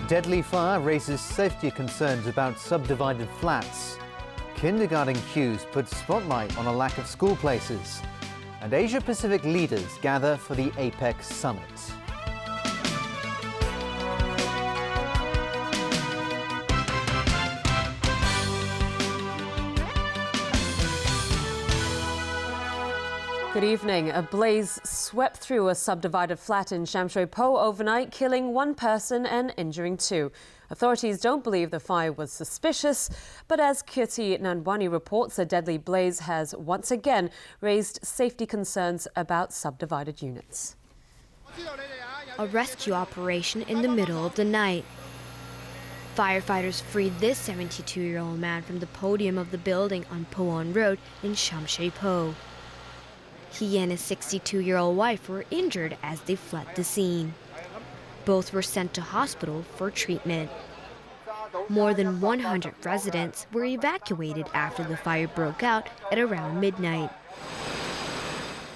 Deadly fire raises safety concerns about subdivided flats. Kindergarten queues put spotlight on a lack of school places. And Asia-Pacific leaders gather for the APEC summit. Good evening. A blaze swept through a subdivided flat in Shamshui-Po overnight, killing one person and injuring two. Authorities don't believe the fire was suspicious, but as Kirti Nandwani reports, a deadly blaze has once again raised safety concerns about subdivided units. A rescue operation in the middle of the night. Firefighters freed this 72-year-old man from the podium of the building on Po-on Road in Shamshui-Po. He and his 62-year-old wife were injured as they fled the scene. Both were sent to hospital for treatment. More than 100 residents were evacuated after the fire broke out at around midnight.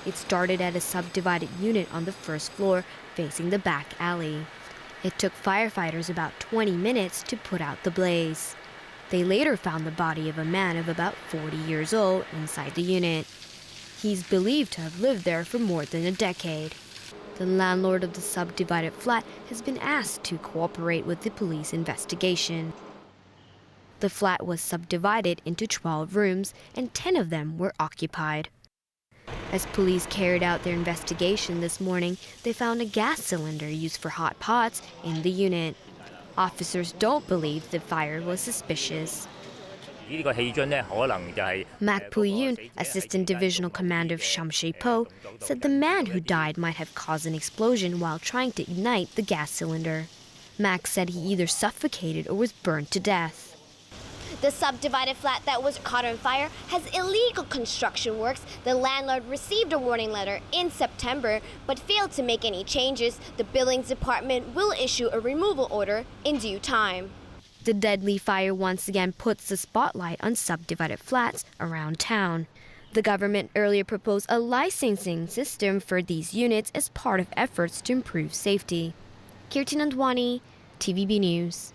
It started at a subdivided unit on the first floor facing the back alley. It took firefighters about 20 minutes to put out the blaze. They later found the body of a man of about 40 years old inside the unit. He's believed to have lived there for more than a decade. The landlord of the subdivided flat has been asked to cooperate with the police investigation. The flat was subdivided into 12 rooms, and 10 of them were occupied. As police carried out their investigation this morning, they found a gas cylinder used for hot pots in the unit. Officers don't believe the fire was suspicious. Mak Puyun, Assistant Divisional Commander of Shamshui-Po, said the man who died might have caused an explosion while trying to ignite the gas cylinder. Mak said he either suffocated or was burned to death. The subdivided flat that was caught on fire has illegal construction works. The landlord received a warning letter in September but failed to make any changes. The buildings department will issue a removal order in due time. The deadly fire once again puts the spotlight on subdivided flats around town. The government earlier proposed a licensing system for these units as part of efforts to improve safety. Kirti Nandwani, TVB News.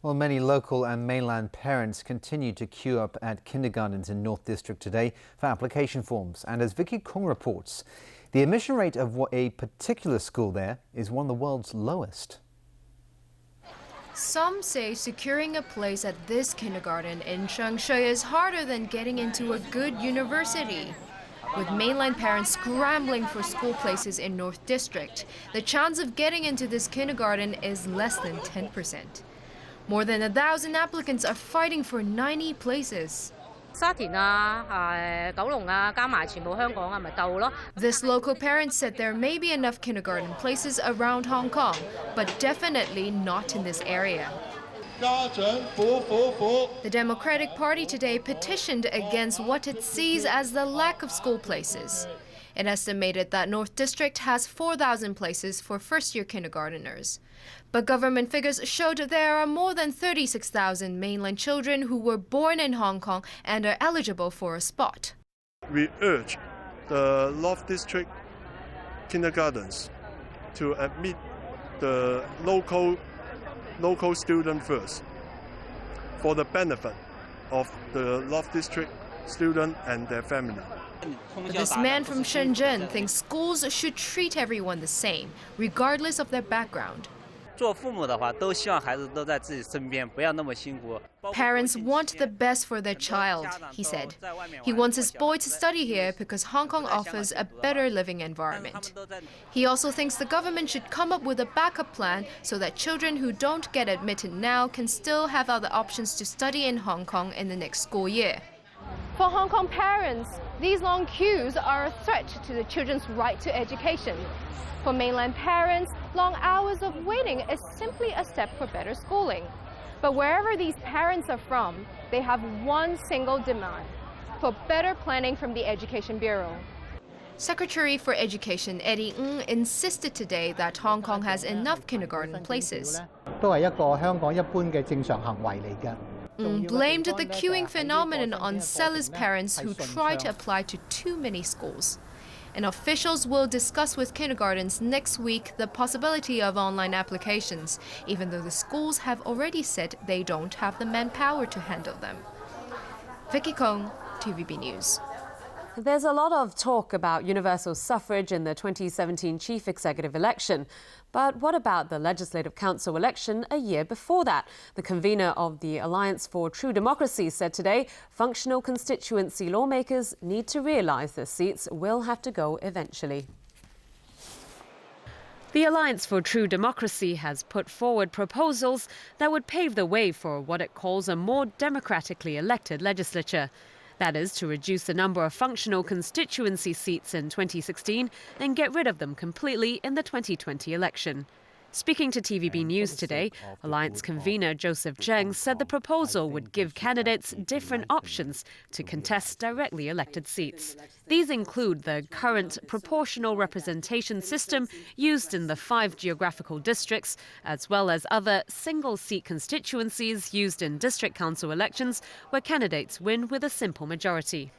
Well, many local and mainland parents continue to queue up at kindergartens in North District today for application forms. And as Vicky Kong reports, the admission rate of a particular school there is one of the world's lowest. Some say securing a place at this kindergarten in Changshui is harder than getting into a good university. With mainland parents scrambling for school places in North District, the chance of getting into this kindergarten is less than 10%. More than 1,000 applicants are fighting for 90 places. This local parent said there may be enough kindergarten places around Hong Kong, but definitely not in this area. The Democratic Party today petitioned against what it sees as the lack of school places. It estimated that North District has 4,000 places for first-year kindergarteners. But government figures showed there are more than 36,000 mainland children who were born in Hong Kong and are eligible for a spot. We urge the North District kindergartens to admit the local student first for the benefit of the North District student and their family. But this man from Shenzhen thinks schools should treat everyone the same, regardless of their background. Parents want the best for their child, he said. He wants his boy to study here because Hong Kong offers a better living environment. He also thinks the government should come up with a backup plan so that children who don't get admitted now can still have other options to study in Hong Kong in the next school year. For Hong Kong parents, these long queues are a threat to the children's right to education. For mainland parents, long hours of waiting is simply a step for better schooling. But wherever these parents are from, they have one single demand: for better planning from the Education Bureau. Secretary for Education Eddie Ng insisted today that Hong Kong has enough kindergarten places. Blamed the queuing phenomenon on Seller's parents who try to apply to too many schools. and officials will discuss with kindergartens next week the possibility of online applications, even though the schools have already said they don't have the manpower to handle them. Vicky Kong, TVB News. There's a lot of talk about universal suffrage in the 2017 chief executive election. But what about the Legislative Council election a year before that? The convener of the Alliance for True Democracy said today functional constituency lawmakers need to realise their seats will have to go eventually. The Alliance for True Democracy has put forward proposals that would pave the way for what it calls a more democratically elected legislature. That is, to reduce the number of functional constituency seats in 2016 and get rid of them completely in the 2020 election. Speaking to TVB News today, Alliance convener Joseph Cheng said the proposal would give candidates different options to contest directly elected seats. These include the current proportional representation system used in the 5 geographical districts, as well as other single-seat constituencies used in district council elections where candidates win with a simple majority.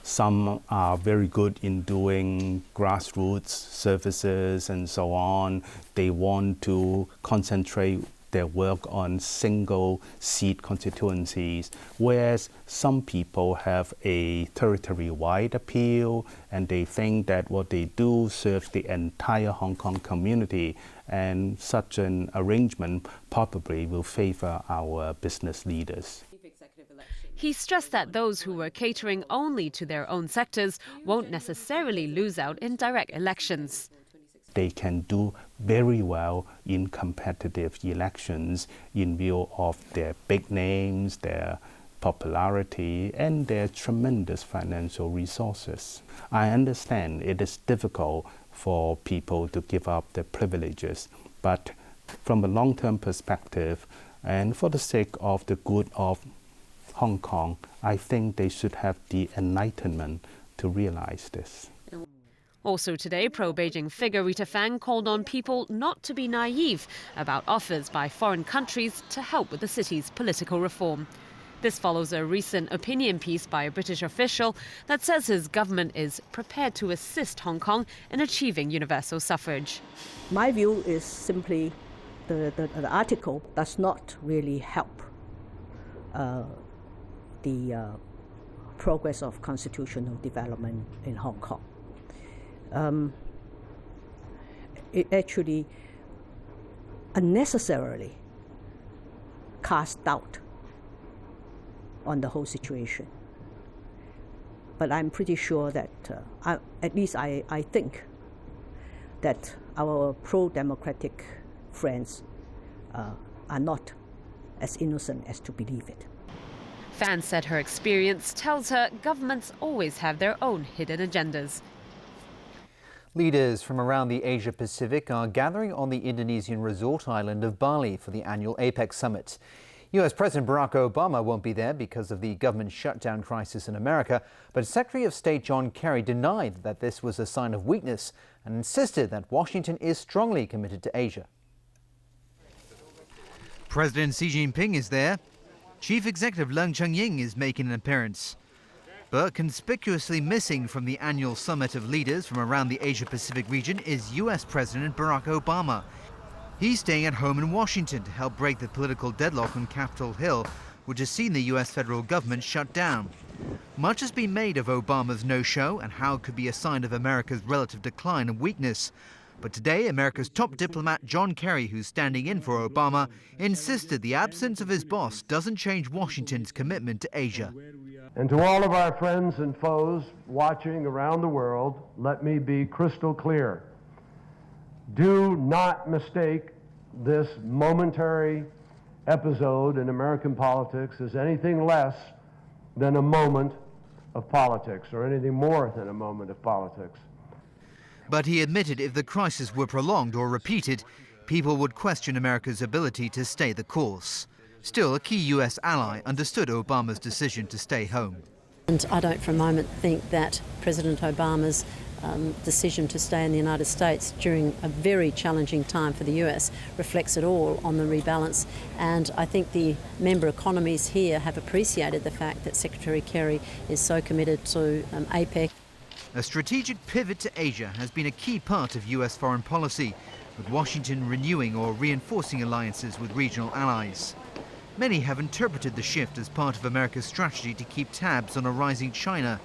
Some are very good in doing grassroots services and so on. They want to concentrate their work on single-seat constituencies, whereas some people have a territory-wide appeal and they think that what they do serves the entire Hong Kong community, and such an arrangement probably will favor our business leaders. He stressed that those who were catering only to their own sectors won't necessarily lose out in direct elections. They can do very well in competitive elections in view of their big names, their popularity, and their tremendous financial resources. I understand it is difficult for people to give up their privileges, but from a long-term perspective and for the sake of the good of Hong Kong, I think they should have the enlightenment to realize this. Also today, pro-Beijing figure Rita Fang called on people not to be naive about offers by foreign countries to help with the city's political reform. This follows a recent opinion piece by a British official that says his government is prepared to assist Hong Kong in achieving universal suffrage. My view is simply the article does not really help the progress of constitutional development in Hong Kong. It actually unnecessarily casts doubt on the whole situation. But I'm pretty sure that, at least I think, that our pro-democratic friends are not as innocent as to believe it. Fan said her experience tells her governments always have their own hidden agendas. Leaders from around the Asia-Pacific are gathering on the Indonesian resort island of Bali for the annual APEC summit. US President Barack Obama won't be there because of the government shutdown crisis in America, but Secretary of State John Kerry denied that this was a sign of weakness and insisted that Washington is strongly committed to Asia. President Xi Jinping is there. Chief Executive Leung Chun-ying is making an appearance. But conspicuously missing from the annual summit of leaders from around the Asia-Pacific region is US President Barack Obama. He's staying at home in Washington to help break the political deadlock on Capitol Hill, which has seen the US federal government shut down. Much has been made of Obama's no-show and how it could be a sign of America's relative decline and weakness. But today, America's top diplomat John Kerry, who's standing in for Obama, insisted the absence of his boss doesn't change Washington's commitment to Asia. And to all of our friends and foes watching around the world, let me be crystal clear. Do not mistake this momentary episode in American politics as anything less than a moment of politics, or anything more than a moment of politics. But he admitted if the crisis were prolonged or repeated, people would question America's ability to stay the course. Still, a key US ally understood Obama's decision to stay home. And I don't for a moment think that President Obama's decision to stay in the United States during a very challenging time for the US reflects it all on the rebalance. And I think the member economies here have appreciated the fact that Secretary Kerry is so committed to APEC. A strategic pivot to Asia has been a key part of US foreign policy, with Washington renewing or reinforcing alliances with regional allies. Many have interpreted the shift as part of America's strategy to keep tabs on a rising China.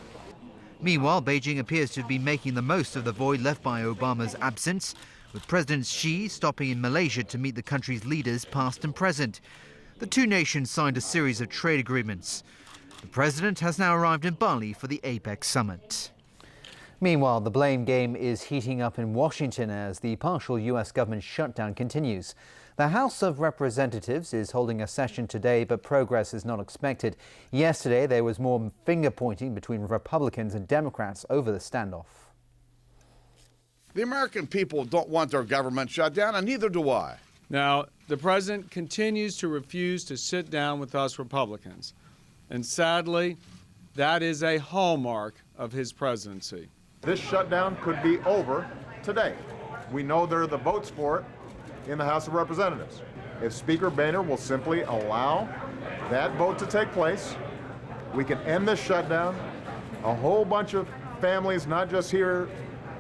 Meanwhile, Beijing appears to be making the most of the void left by Obama's absence, with President Xi stopping in Malaysia to meet the country's leaders past and present. The two nations signed a series of trade agreements. The president has now arrived in Bali for the APEC summit. Meanwhile, the blame game is heating up in Washington as the partial US government shutdown continues. The House of Representatives is holding a session today, but progress is not expected. Yesterday, there was more finger-pointing between Republicans and Democrats over the standoff. The American people don't want their government shut down, and neither do I. Now, the president continues to refuse to sit down with us Republicans. And sadly, that is a hallmark of his presidency. This shutdown could be over today. We know there are the votes for it in the House of Representatives. If Speaker Boehner will simply allow that vote to take place, we can end this shutdown. A whole bunch of families, not just here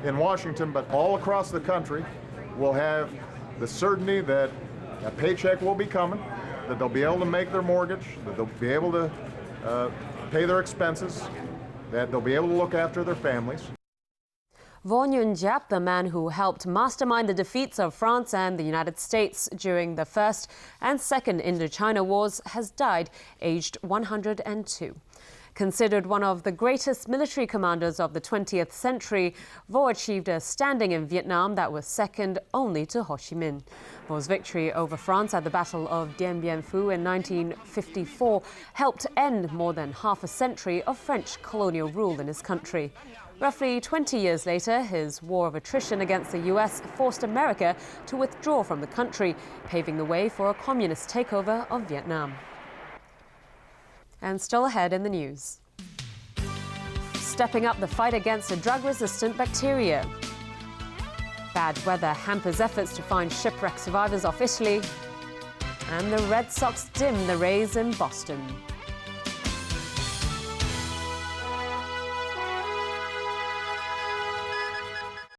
in Washington, but all across the country, will have the certainty that a paycheck will be coming, that they'll be able to make their mortgage, that they'll be able to pay their expenses, that they'll be able to look after their families. Von Yun-Giap, the man who helped mastermind the defeats of France and the United States during the First and Second Indochina Wars, has died aged 102. Considered one of the greatest military commanders of the 20th century, Vo achieved a standing in Vietnam that was second only to Ho Chi Minh. Vo's victory over France at the Battle of Dien Bien Phu in 1954 helped end more than half a century of French colonial rule in his country. Roughly 20 years later, his war of attrition against the US forced America to withdraw from the country, paving the way for a communist takeover of Vietnam. And still ahead in the news. Stepping up the fight against a drug-resistant bacteria. Bad weather hampers efforts to find shipwreck survivors off Italy. And the Red Sox dim the Rays in Boston.